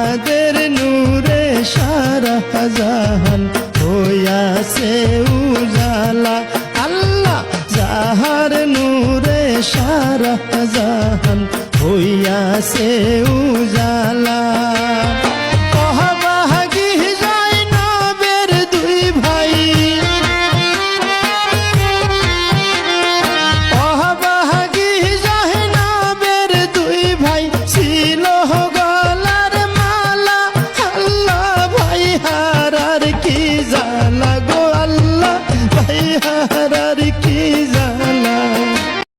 যাহাদের নূরে সারা জাহান হইয়াছে উজালা আল্লাহ যাহার নূরে সারা জাহান হইয়াছে উজালা অহবাগী জয়নবের দুই ভাই অহবাগী জয়নবের দুই ভাই ছিল গলার মালা আল্লাহ ভাই হারার কি জালা